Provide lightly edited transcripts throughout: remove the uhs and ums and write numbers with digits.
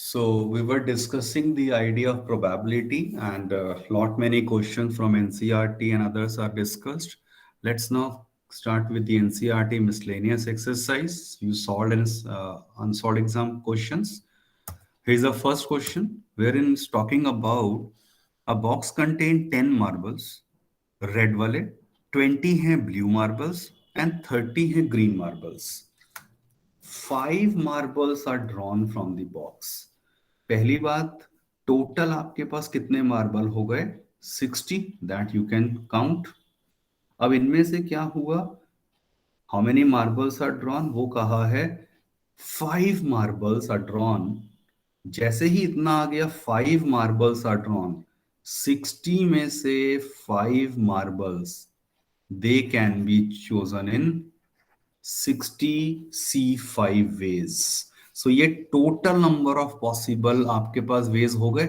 So we were discussing the idea of probability, and lot many questions from NCRT and others are discussed. Let's now start with the NCRT miscellaneous exercise. You solved and unsolved exam questions. Here's the first question, wherein it's talking about a box contain 10 marbles, red वाले 20 हैं blue marbles and 30 हैं green marbles. 5 marbles are drawn from the box. पहली बात, total आपके पास कितने marble हो गए? 60, that you can count. अब इनमें से क्या हुआ? How many marbles are drawn? वो कहा है 5 मार्बल्स आर ड्रॉन. जैसे ही इतना आ गया 5 मार्बल्स आर ड्रॉन, 60 में से 5 marbles they can be chosen in 60C5 ways. So ये टोटल नंबर ऑफ पॉसिबल आपके पास वेज हो गए.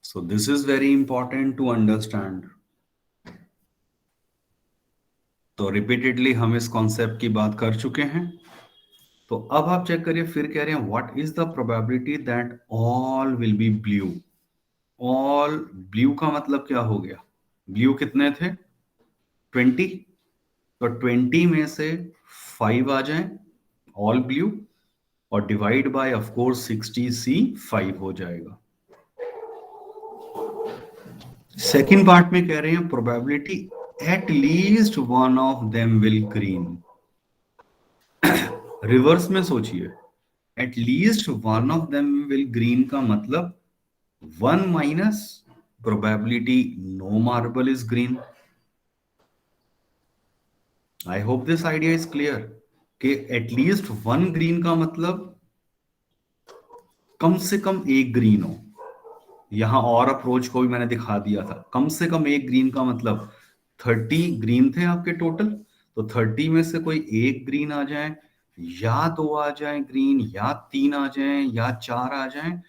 So this is very important to understand. तो रिपीटेडली हम इस कॉन्सेप्ट की बात कर चुके हैं. तो अब आप चेक करिए, फिर कह रहे हैं what is the probability that all will be blue. All blue का मतलब क्या हो गया? ब्लू कितने थे? 20. तो 20 में से 5 आ जाएं ऑल ब्लू, और divide by of course 60C5 हो जाएगा. सेकेंड पार्ट में कह रहे हैं probability at least one of them will green. Reverse में सोचिए, at least one of them will green का मतलब 1 minus probability no marble is green. I hope this idea is clear कि एटलीस्ट 1 ग्रीन का मतलब कम से कम एक ग्रीन हो. यहां और अप्रोच को भी मैंने दिखा दिया था. कम से कम एक ग्रीन का मतलब 30 ग्रीन थे आपके टोटल, तो 30 में से कोई एक ग्रीन आ जाए, या 2 आ जाए ग्रीन, या 3 आ जाए, या 4 आ जाए,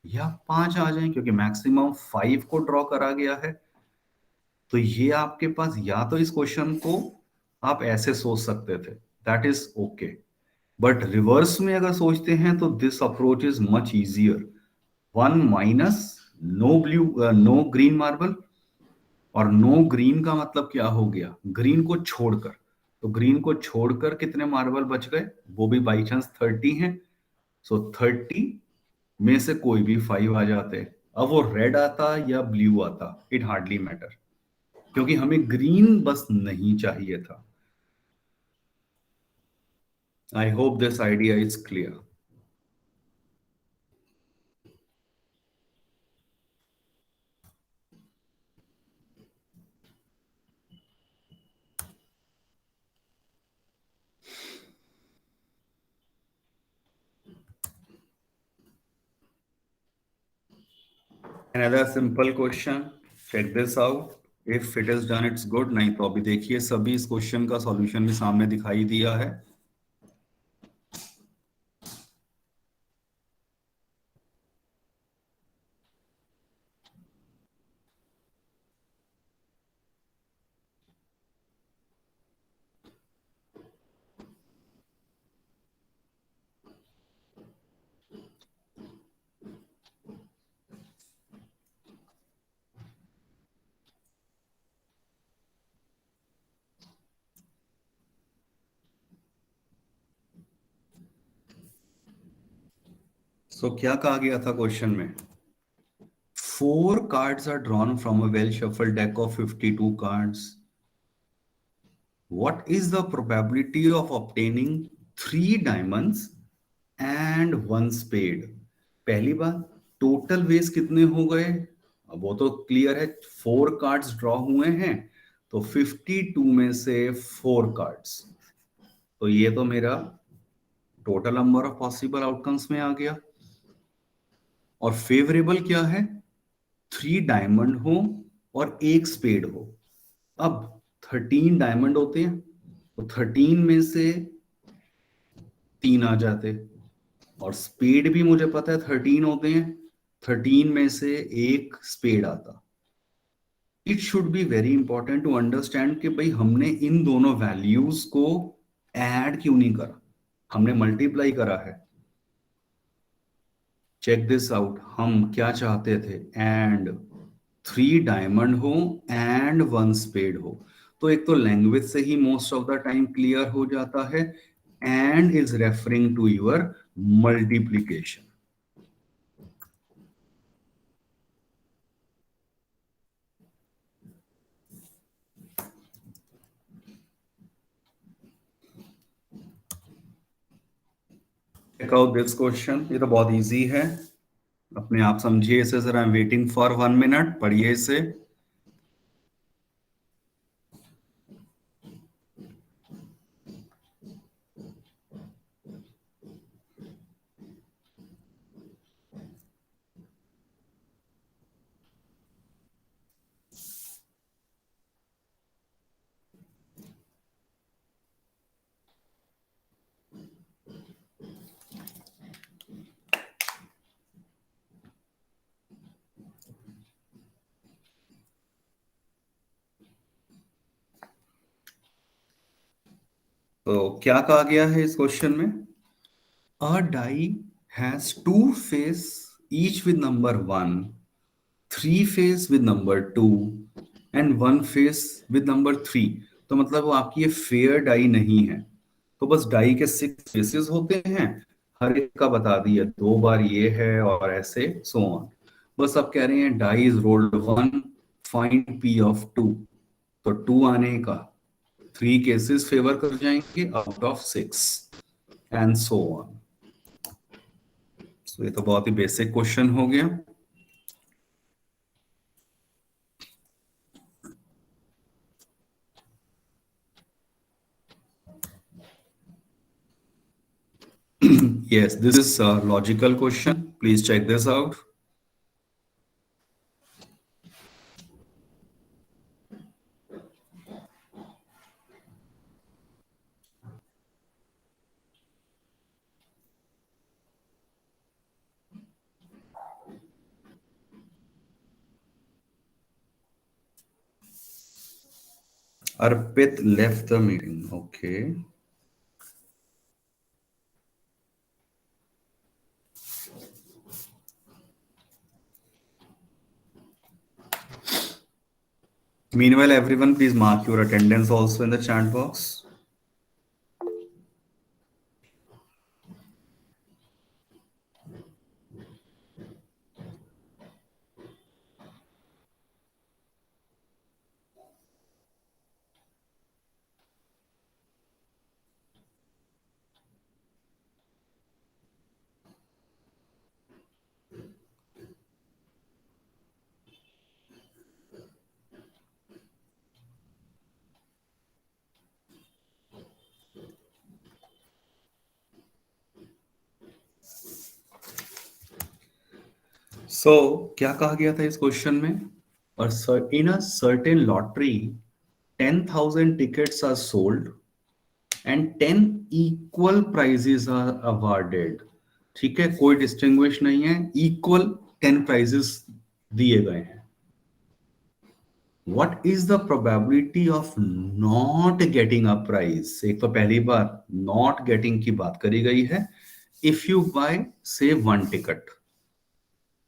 या 5 आ जाए, क्योंकि मैक्सिमम 5 को ड्रॉ करा गया है. तो ये आपके पास, या तो इस क्वेश्चन को आप ऐसे सोच सकते थे, that is okay. But reverse में अगर सोचते हैं तो this approach is much easier. 1 minus no blue, no green marble, और नो ग्रीन का मतलब क्या हो गया? ग्रीन को छोड़कर. तो ग्रीन को छोड़कर कितने मार्बल बच गए? वो भी बाई चांस 30 हैं. सो 30 में से कोई भी 5 आ जाते. अब वो रेड आता या ब्लू आता, इट हार्डली मैटर, क्योंकि हमें ग्रीन बस नहीं चाहिए था. आई hope this idea is clear. Another simple question. Check this out. If it is done, it's good. नहीं तो अभी देखिए, सभी इस क्वेश्चन का सॉल्यूशन भी सामने दिखाई दिया है. So क्या कहा गया था क्वेश्चन में? 4 cards are drawn from a well shuffled deck of 52 cards. What is the probability of obtaining 3 diamonds and 1 spade? पहली बात, टोटल वेज कितने हो गए? अब वो तो क्लियर है, 4 कार्ड्स ड्रॉ हुए हैं, तो 52 में से 4 कार्ड्स, तो ये तो मेरा total number of possible outcomes में आ गया. और फेवरेबल क्या है? 3 डायमंड हो और 1 स्पेड हो. अब 13 डायमंड होते हैं, तो 13 में से 3 आ जाते, और स्पेड भी मुझे पता है 13 होते हैं, 13 में से 1 स्पेड आता. It should be very important to understand कि भाई हमने इन दोनों वैल्यूज को ऐड क्यों नहीं करा? हमने मल्टीप्लाई करा है। चेक दिस आउट, हम क्या चाहते थे? एंड 3 डायमंड हो एंड 1 स्पेड हो। तो एक तो लैंग्वेज से ही most of the time clear हो जाता है, and is referring to your multiplication. Check out this question, ये तो बहुत इजी है, अपने आप समझिए इसे जरा। आई एम वेटिंग फॉर 1 मिनट, पढ़िए इसे। तो क्या कहा गया है इस क्वेश्चन में? A die has 2 face each with number 1, 3 face with number 2 and 1 face with number 3। तो मतलब वो आपकी ये फेयर डाई नहीं है। तो बस डाई के 6 फेसेस होते हैं, हर एक का बता दिया, 2 बार ये है और ऐसे सो ऑन। बस आप कह रहे हैं die is rolled 1, find P of 2। तो 2 आने का 3 केसेस फेवर कर जाएंगे out of 6, and so on. तो ये तो बहुत ही बेसिक क्वेश्चन हो गया। Yes, this is a logical question. Please check this out. Arpit left the meeting. Okay. Meanwhile, everyone, please mark your attendance also in the chat box. So, क्या कहा गया था इस क्वेश्चन में? और in a certain lottery, 10,000 tickets are sold and 10 equal prizes are awarded. ठीक है, कोई डिस्टिंग्विश नहीं है, इक्वल 10 प्राइजेस दिए गए हैं। What is the probability of not getting a prize? एक तो पहली बार not getting की बात करी गई है। If you buy say 1 ticket,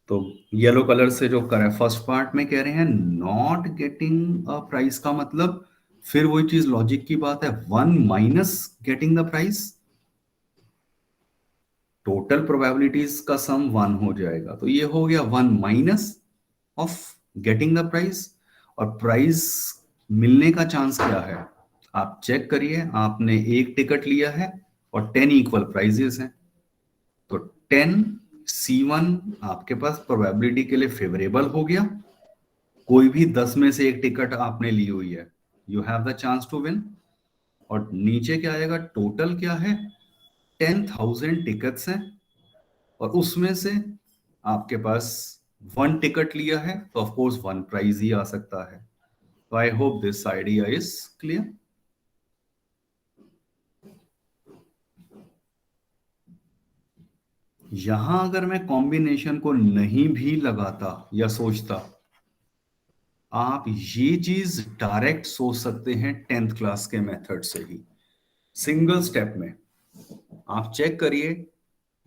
तो येलो कलर से जो कर फर्स्ट पार्ट में कह रहे हैं नॉट गेटिंग अ प्राइस का मतलब, फिर वही चीज लॉजिक की बात है, 1 - getting the price. Total probabilities का सम 1 हो जाएगा, तो ये हो गया 1 - ऑफ गेटिंग द प्राइस। और प्राइस मिलने का चांस क्या है? आप चेक करिए, आपने एक टिकट लिया है और 10 इक्वल प्राइजेस हैं, तो 10 C1 आपके पास प्रोबेबिलिटी के लिए फेवरेबल हो गया। कोई भी 10 में से एक टिकट आपने ली हुई है, you have the chance to win. और नीचे क्या आएगा? टोटल क्या है? 10,000 टिकट्स हैं और उसमें से आपके पास 1 टिकट लिया है, तो ऑफ कोर्स 1 प्राइज ही आ सकता है। तो आई hope this idea is clear. यहां अगर मैं कॉम्बिनेशन को नहीं भी लगाता या सोचता, आप ये चीज डायरेक्ट सोच सकते हैं 10th क्लास के मेथड से ही। सिंगल स्टेप में आप चेक करिए,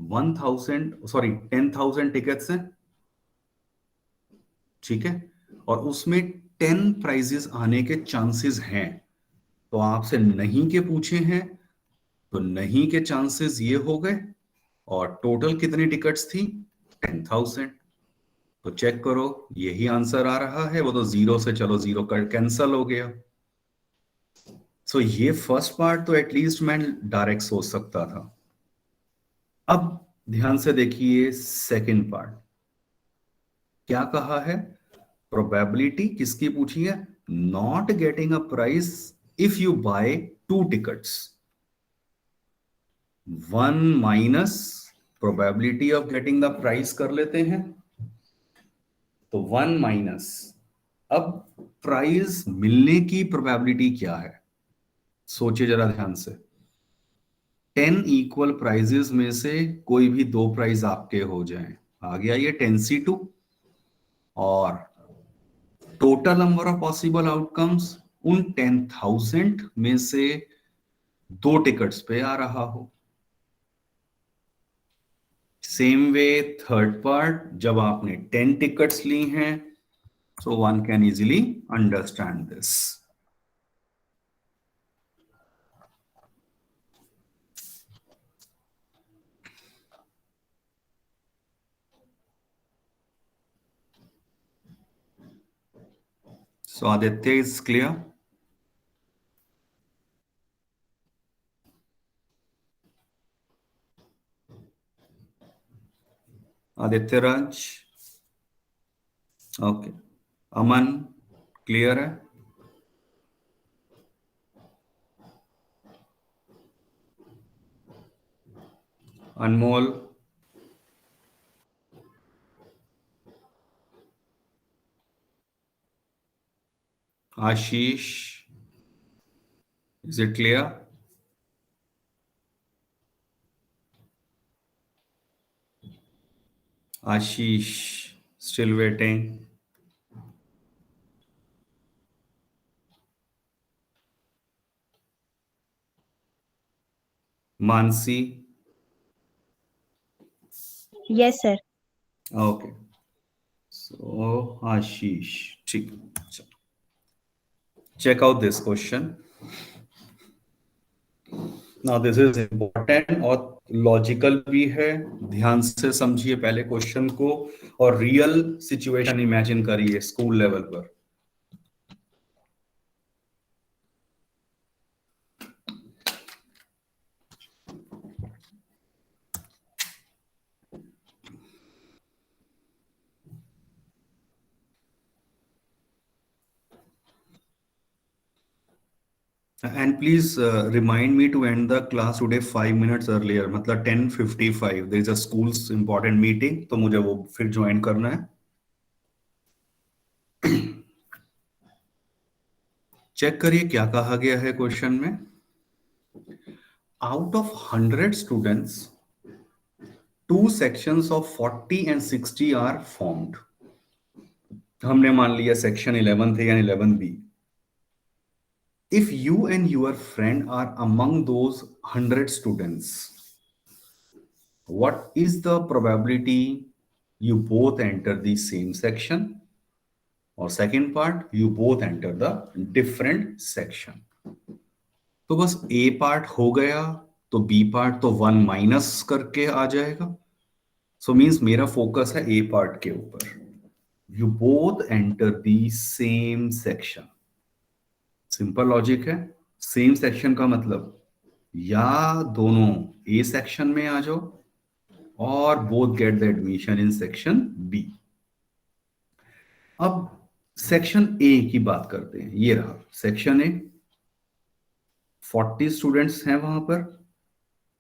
10,000 टिकट्स हैं, ठीक है, और उसमें 10 प्राइजेस आने के चांसेस हैं। तो आपसे नहीं के पूछे हैं, तो नहीं के चांसेस ये हो गए, और टोटल कितनी टिकट्स थी? 10,000। तो चेक करो, यही आंसर आ रहा है। वो तो जीरो से, चलो जीरो कर कैंसल हो गया। सो ये फर्स्ट पार्ट तो एटलीस्ट मैं डायरेक्ट सोच सकता था। अब ध्यान से देखिए सेकंड पार्ट, क्या कहा है? प्रोबेबिलिटी किसकी पूछी है? Not getting a prize if you buy 2 tickets. 1 - probability of getting the prize कर लेते हैं। तो 1 - अब प्राइज मिलने की प्रोबेबिलिटी क्या है? सोचिए जरा ध्यान से। 10 इक्वल प्राइजेस में से कोई भी 2 प्राइज आपके हो जाएं, आ गया ये 10C2। और total number of possible outcomes उन 10,000 में से 2 टिकट्स पे आ रहा हो। सेम वे थर्ड पार्ट, जब आपने 10 टिकट्स ली हैं, so one can easily understand this. So Aditya is clear. Aditya Raj, okay. Aman clear है? Anmol, Ashish, is it clear? Ashish still waiting. Mansi, yes sir. Okay. So Ashish, ठीक। Check out this question. Now this is important और logical भी है। ध्यान से समझिए पहले क्वेश्चन को, और रियल सिचुएशन इमेजिन करिए स्कूल लेवल पर। And please remind me to end the class today 5 minutes earlier, मतलब 10:55 there is a school's important meeting, तो मुझे वो फिर ज्वाइन करना है। चेक करिए क्या कहा गया है क्वेश्चन में। Out of 100 students 2 sections of 40 and 60 are formed. हमने मान लिया सेक्शन 11 थे यानी 11B। If you and your friend are among those 100 students, what is the probability you both enter the same section? और second part, you both enter the different section. तो बस ए part हो गया, तो बी पार्ट तो 1 - करके आ जाएगा। So means मेरा फोकस है ए पार्ट के ऊपर। You both enter the same section. Simple logic है। सेम सेक्शन का मतलब या दोनों ए सेक्शन में आ जाओ, और both get the admission in section B. अब सेक्शन ए की बात करते हैं। ये रहा सेक्शन ए, 40 स्टूडेंट्स हैं वहां पर।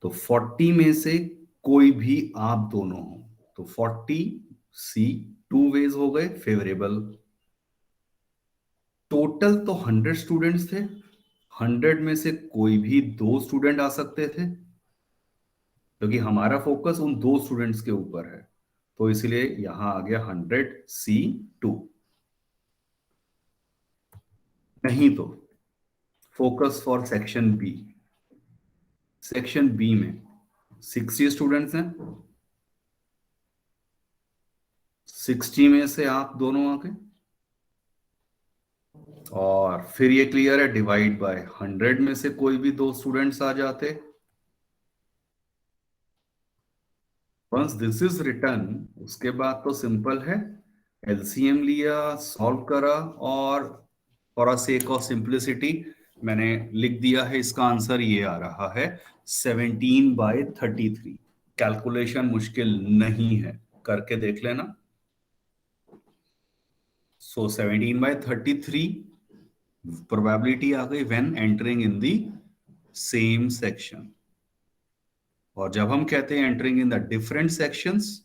तो 40 में से कोई भी आप दोनों हो, तो 40C 2 वेज हो गए फेवरेबल। टोटल तो 100 स्टूडेंट्स थे, 100 में से कोई भी 2 स्टूडेंट आ सकते थे, क्योंकि हमारा फोकस उन 2 स्टूडेंट्स के ऊपर है। तो इसलिए यहां आ गया 100C2। नहीं तो focus for section B. Section B में 60 स्टूडेंट्स हैं, 60 में से आप दोनों आ गए, और फिर ये क्लियर है, डिवाइड बाय 100 में से कोई भी दो स्टूडेंट्स आ जाते। वंस दिस इज रिटर्न, उसके बाद तो सिंपल है, एलसीएम लिया, सॉल्व करा, और for a sake of simplicity मैंने लिख दिया है, इसका आंसर ये आ रहा है 17/33। कैलकुलेशन मुश्किल नहीं है, करके देख लेना। सो 17/33 प्रोबेबिलिटी आ गई when entering in the same section. और जब हम कहते हैं entering in the different sections,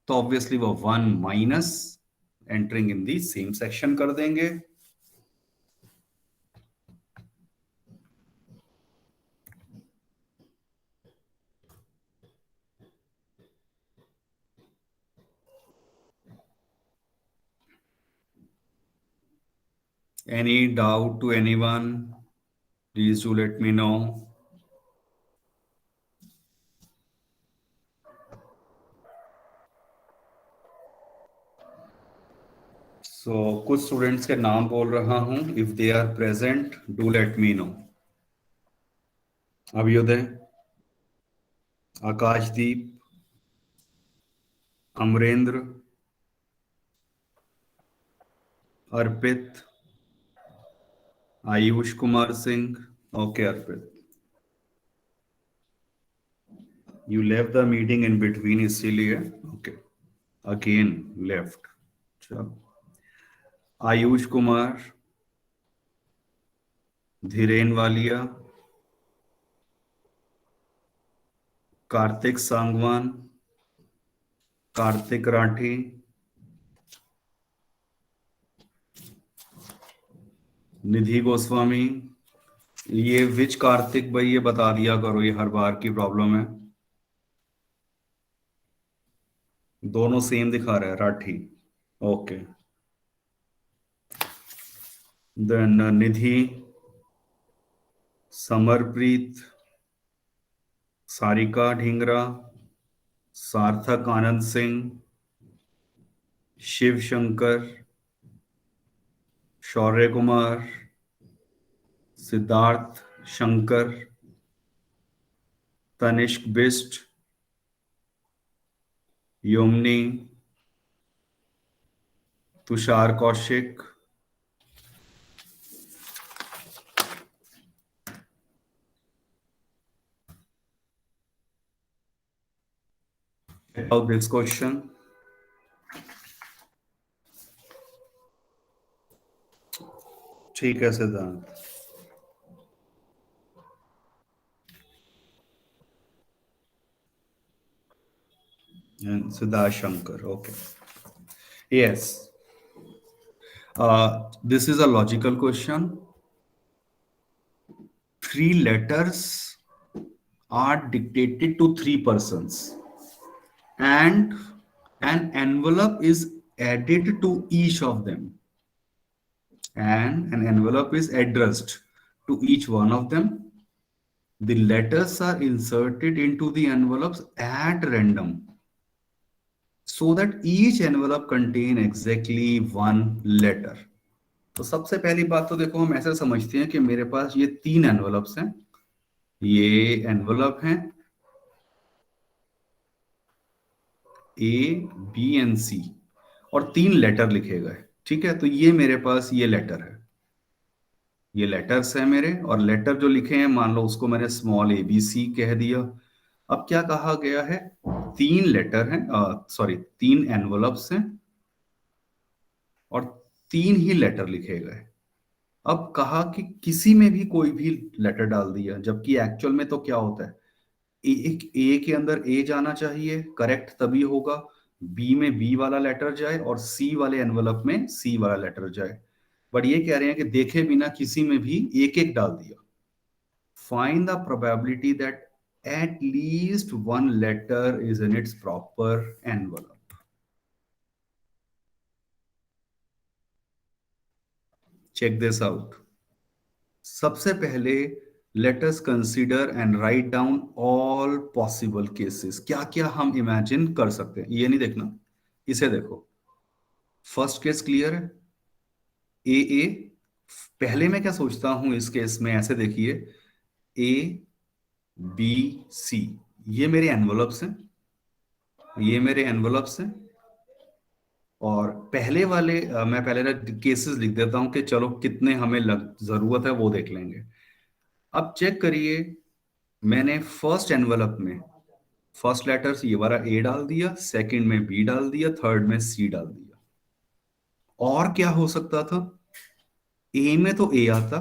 तो ऑब्वियसली वो 1 minus entering in the same section कर देंगे। Any doubt to anyone? Please do let me know. So कुछ स्टूडेंट्स के नाम बोल रहा हूं, if they are present do let me know. Abhyuday, Akashdeep, Amarendra, Arpit, Ayush Kumar Singh. Okay Arpit, you left the meeting in between, इसीलिए okay, again left. चलो, आयुष कुमार, धीरेन वालिया, कार्तिक सांगवान, कार्तिक राठी, निधि गोस्वामी। ये विच कार्तिक भाई, ये बता दिया करो, ये हर बार की प्रॉब्लम है। दोनों सेम दिखा रहा है, राठी। ओके, देन निधि, समरप्रीत, सारिका ढींगरा, सार्थक आनंद सिंह, शिव शंकर, शौर्य Kumar, Siddharth Shankar, Tanishq Bisht, योमनी, Tushar Kaushik, about this question। ठीक है सिद्धांत। And Siddharth Shankar, okay. Yes. This is a logical question. Three letters are dictated to three persons, and an envelope is added to each of them, and an envelope is addressed to each one of them. The letters are inserted into the envelopes at random, so that each envelope contain exactly one letter. तो सबसे पहली बात तो देखो, हम ऐसे समझते हैं कि मेरे पास ये तीन एनवलप्स हैं, ये एनवलप हैं ए, बी एंड सी, और तीन लेटर लिखे गए। ठीक है, तो ये मेरे पास ये लेटर है, ये लेटर्स है मेरे, और लेटर जो लिखे हैं मान लो उसको मैंने स्मॉल ए बी सी कह दिया। अब क्या कहा गया है, तीन लेटर हैं, सॉरी तीन एनवलप्स हैं और तीन ही लेटर लिखे गए। अब कहा कि किसी में भी कोई भी लेटर डाल दिया, जबकि एक्चुअल में तो क्या होता है, एक ए के अंदर ए जाना चाहिए, करेक्ट तभी होगा, बी में बी वाला लेटर जाए, और सी वाले एनवलप में सी वाला लेटर जाए। बट ये कह रहे हैं कि देखे बिना किसी में भी एक एक डाल दिया। Find the probability that at least one letter is in its proper envelope. Check this out. सबसे पहले let us consider and write down all possible cases. क्या क्या हम इमेजिन कर सकते हैं, ये नहीं देखना, इसे देखो। फर्स्ट केस क्लियर है, ए। पहले मैं क्या सोचता हूं इस केस में, ऐसे देखिए, ए बी सी, ये मेरे एनवलप्स हैं, ये मेरे एनवलप्स हैं। और पहले वाले मैं पहले ना केसेस लिख देता हूं कि चलो कितने हमें जरूरत है वो देख लेंगे। अब चेक करिए, मैंने फर्स्ट एनवलप में फर्स्ट लेटर ये वाला ए डाल दिया, सेकंड में बी डाल दिया, थर्ड में सी डाल दिया। और क्या हो सकता था, ए में तो ए आता,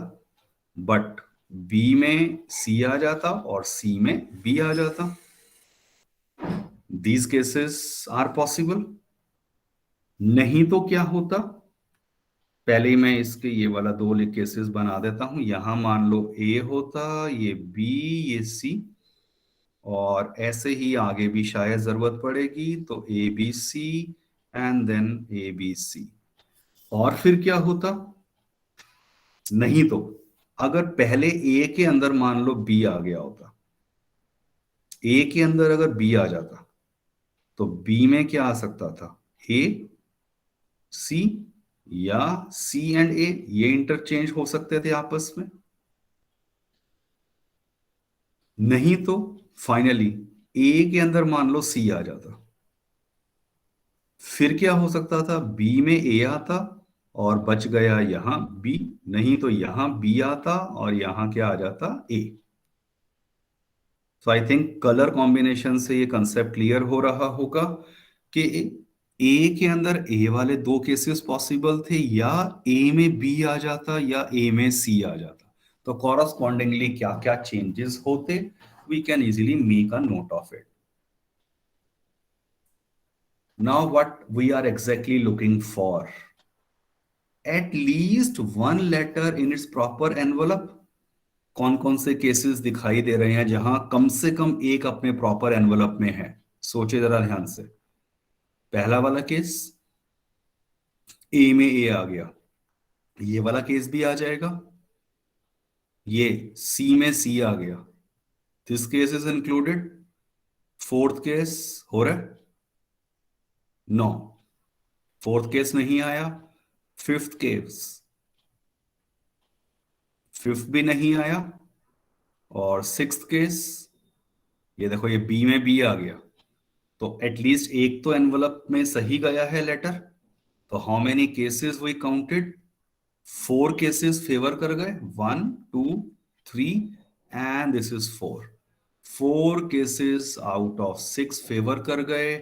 बट बी में सी आ जाता और सी में बी आ जाता। These cases are possible. नहीं तो क्या होता, पहले ही मैं इसके ये वाला दो केसेस बना देता हूं। यहां मान लो ए होता, ये बी, ये सी, और ऐसे ही आगे भी शायद जरूरत पड़ेगी, तो A B C and then A B C. और फिर क्या होता, नहीं तो अगर पहले ए के अंदर मान लो बी आ गया होता, ए के अंदर अगर बी आ जाता, तो बी में क्या आ सकता था, ए सी, या सी एंड ए, ये इंटरचेंज हो सकते थे आपस में। नहीं तो फाइनली ए के अंदर मान लो सी आ जाता, फिर क्या हो सकता था, बी में ए आता और बच गया यहां बी। नहीं तो यहां बी आता और यहां क्या आ जाता, ए। तो आई थिंक कलर कॉम्बिनेशन से ये कंसेप्ट क्लियर हो रहा होगा कि ए के अंदर ए वाले दो केसेस पॉसिबल थे, या ए में बी आ जाता या ए में सी आ जाता। तो कॉरस्पॉन्डिंगली क्या क्या चेंजेस होते, we can easily make a note of it. Now what we are exactly looking for, at least one letter in its proper envelope. कौन कौन से केसेस दिखाई दे रहे हैं जहां कम से कम एक अपने प्रॉपर एनवलप में है, सोचिए जरा ध्यान से। पहला वाला केस, ए में ए आ गया, ये वाला केस भी आ जाएगा। ये सी में सी आ गया, this case is included. Fourth case हो रहा है, नो, फोर्थ केस नहीं आया। फिफ्थ केस, फिफ्थ भी नहीं आया। और सिक्स्थ केस, ये देखो ये बी में बी आ गया, तो एटलीस्ट एक तो एनवलप में सही गया है लेटर। तो how many cases we counted, four cases favour कर गए, one two three, and this is four. Four cases out of six favour कर गए,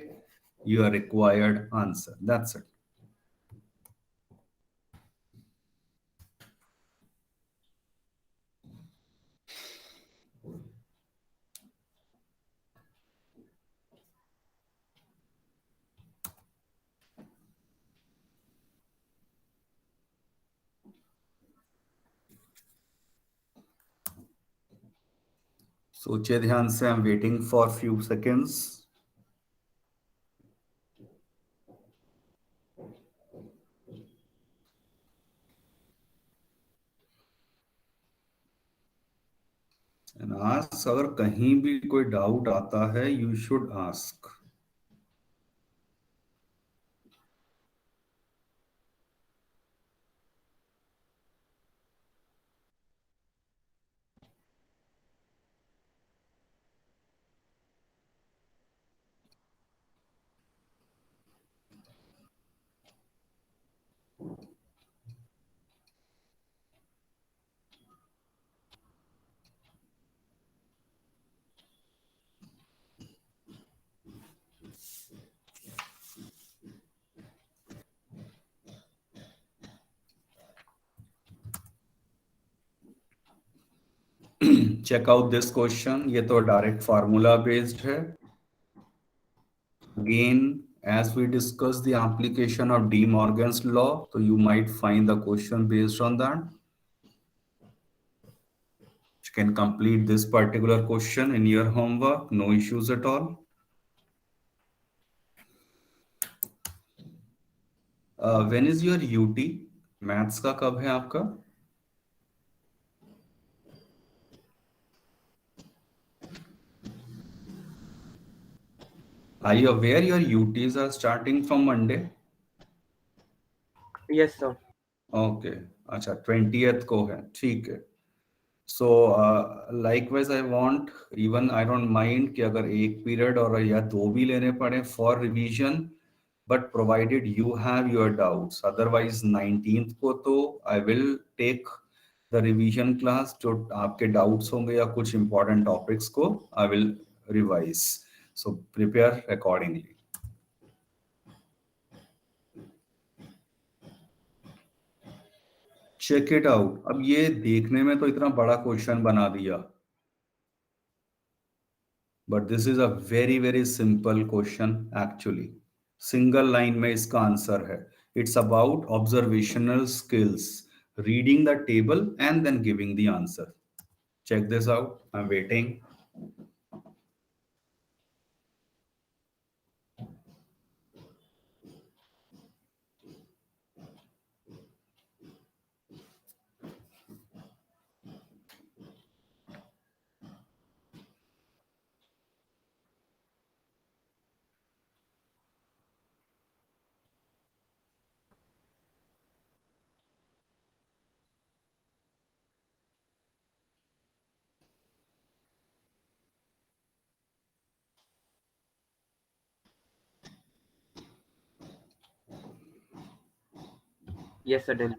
you are required answer, that's it. सोचिए ध्यान से, I am waiting for few seconds. And ask, अगर कहीं भी कोई डाउट आता है you should ask. Check out this question, ये तो डायरेक्ट फार्मूला बेस्ड है। Again, as we discussed the application of De Morgan's law, so you might find the question based on that. You can complete this particular question in your homework, no issues at all. When is your UT? Maths का कब है आपका? Are you aware your UTs are starting from Monday? Yes, sir. Okay, अच्छा 20th को है, ठीक है। सो likewise I want, even I don't mind कि अगर एक पीरियड और या दो भी लेने पड़े for revision, but provided you have your doubts. Otherwise 19th को तो I will take the revision class, जो आपके डाउट्स होंगे या कुछ इंपॉर्टेंट टॉपिक्स को I will revise. So prepare accordingly. Check it out. अब ये देखने में तो इतना बड़ा क्वेश्चन बना दिया, but this is a very very simple question actually. Single line में इसका आंसर है। It's about observational skills, reading the table and then giving the answer. Check this out, I am waiting. Yes, sir. Then.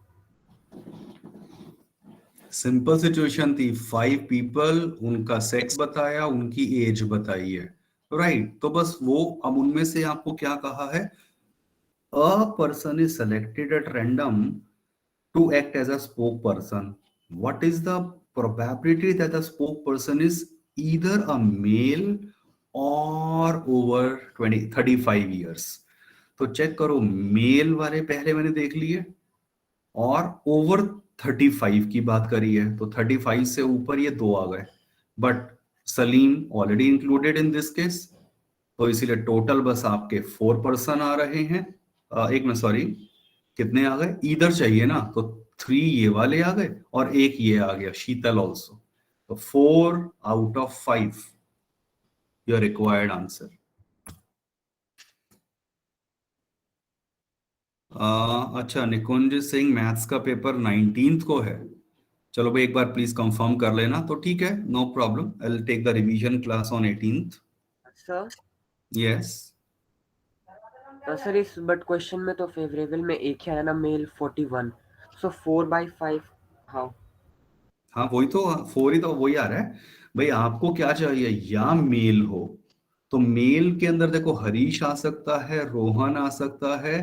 Simple situation थी, 5 people, उनका sex बताया, उनकी as बताई है, right. तो बस वो, अब उनमें से आपको क्या कहा है, a person is selected at random to act as a spokesperson. What is the probability that the spokesperson is either a male or over 35 years? तो चेक करो, मेल वाले पहले मैंने देख लिए, और ओवर 35 की बात करी है, तो 35 से ऊपर ये दो आ गए, but Salim already included in this case, तो इसीलिए टोटल बस आपके 4 पर्सन आ रहे हैं। एक मिनट, सॉरी, कितने आ गए, इधर चाहिए ना, तो 3 ये वाले आ गए और एक ये आ गया, शीतल ऑल्सो। तो 4 out of 5 your required answer. अच्छा, निकुंज सिंह, मैथ्स का पेपर 19th को है। चलो भाई, एक बार प्लीज कंफर्म कर लेना, तो ठीक है, no problem, I will take the revision class on 18th। Sir. Yes. Sir इस बट क्वेश्चन में तो फेवरेबल में एक ही आया ना, मेल 41, सो 4/5 हाउ? हाँ वही तो, 4 ही तो वही आ रहा है। भाई आपको क्या चाहिए, या मेल हो, तो मेल के अंदर देखो, हरीश आ सकता है, रोहन आ सकता है,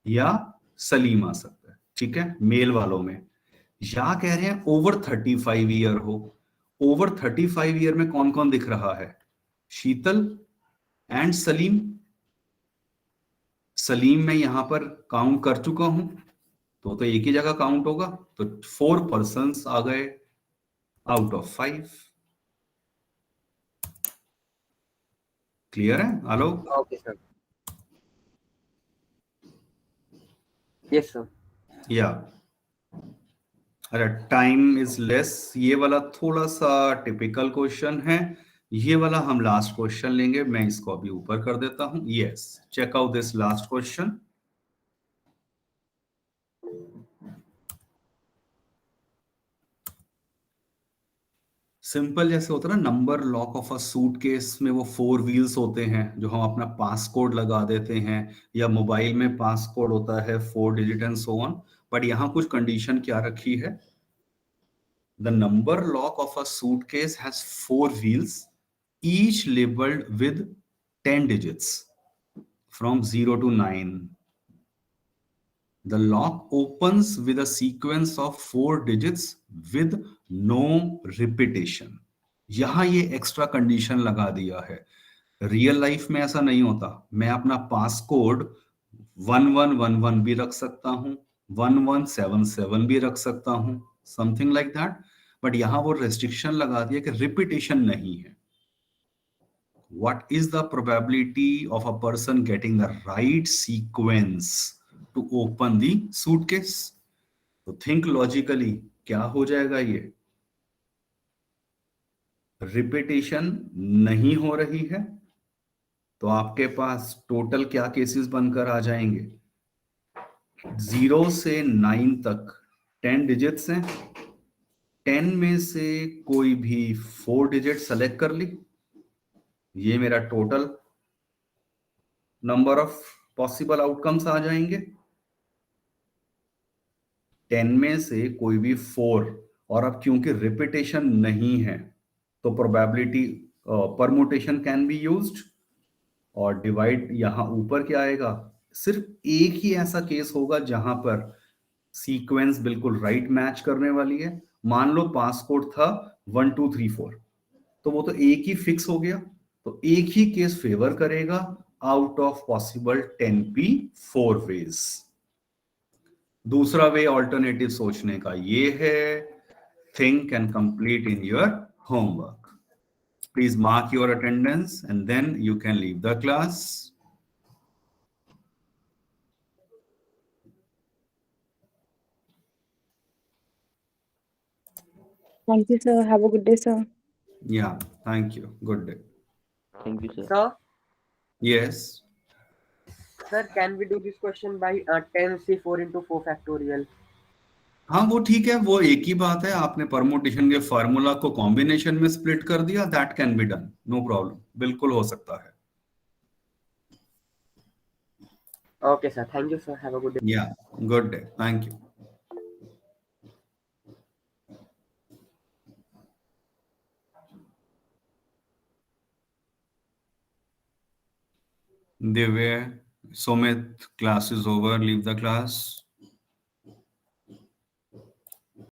या सलीम आ सकता है, ठीक है, मेल वालों में। या कह रहे हैं ओवर 35 ईयर हो। ओवर 35 ईयर में कौन कौन दिख रहा है, शीतल एंड सलीम। सलीम मैं यहां पर काउंट कर चुका हूं, तो एक ही जगह काउंट होगा, तो 4 पर्सन्स आ गए आउट ऑफ 5। क्लियर है, hello? Okay sir. Yes sir. या, अरे टाइम इज लेस, ये वाला थोड़ा सा टिपिकल क्वेश्चन है। ये वाला हम लास्ट क्वेश्चन लेंगे, मैं इसको अभी ऊपर कर देता हूं। Yes, check out this last question. Simple, जैसे होता है ना number lock of a suitcase में, वो 4 व्हील्स होते हैं जो हम अपना पास कोड लगा देते हैं, या मोबाइल में पास कोड होता है 4 digit and so on. But यहाँ कुछ कंडीशन क्या रखी है, the number lock of a suitcase has 4 wheels, each labeled with 10 digits from 0 to 9. The lock opens with a sequence of 4 digits with no repetition. यहां ये extra condition लगा दिया है। रियल लाइफ में ऐसा नहीं होता, मैं अपना पास कोड 1111 भी रख सकता हूं, 1177 भी रख सकता हूं, समथिंग लाइक दैट। बट यहां वो रेस्ट्रिक्शन लगा दिया कि रिपीटेशन नहीं है। What is the probability of a person getting the right sequence to open the suitcase? तो think logically, क्या हो जाएगा ये, रिपीटेशन नहीं हो रही है, तो आपके पास टोटल क्या केसेस बनकर आ जाएंगे? 0 से 9 तक 10 डिजिट्स हैं। 10 में से कोई भी 4 डिजिट सेलेक्ट कर ली, ये मेरा total number of possible outcomes आ जाएंगे। 10 में से कोई भी 4, और अब क्योंकि रिपीटेशन नहीं है तो probability permutation can be used, और डिवाइड यहां ऊपर क्या आएगा? सिर्फ एक ही ऐसा केस होगा जहां पर सीक्वेंस बिल्कुल राइट मैच करने वाली है। मान लो पासकोड था 1234, तो वो तो एक ही फिक्स हो गया, तो एक ही केस फेवर करेगा out of possible 10p 4 ways. दूसरा वे ऑल्टरनेटिव सोचने का ये है, think and complete in your homework. Please mark your attendance and then you can leave the class. Thank you, sir. Have a good day, sir. Yeah, thank you. Good day. Thank you, sir. Sir, Yes. sir, can we do this question by 10c4 into 4 factorial? हाँ, वो ठीक है, वो एक ही बात है। आपने permutation के फार्मूला को कॉम्बिनेशन में स्प्लिट कर दिया, that can be done, no problem, बिल्कुल हो सकता है। Okay, sir. Thank you, sir. Have a good day. या, good day, thank you. Divya, Sumit, class is over, leave the class.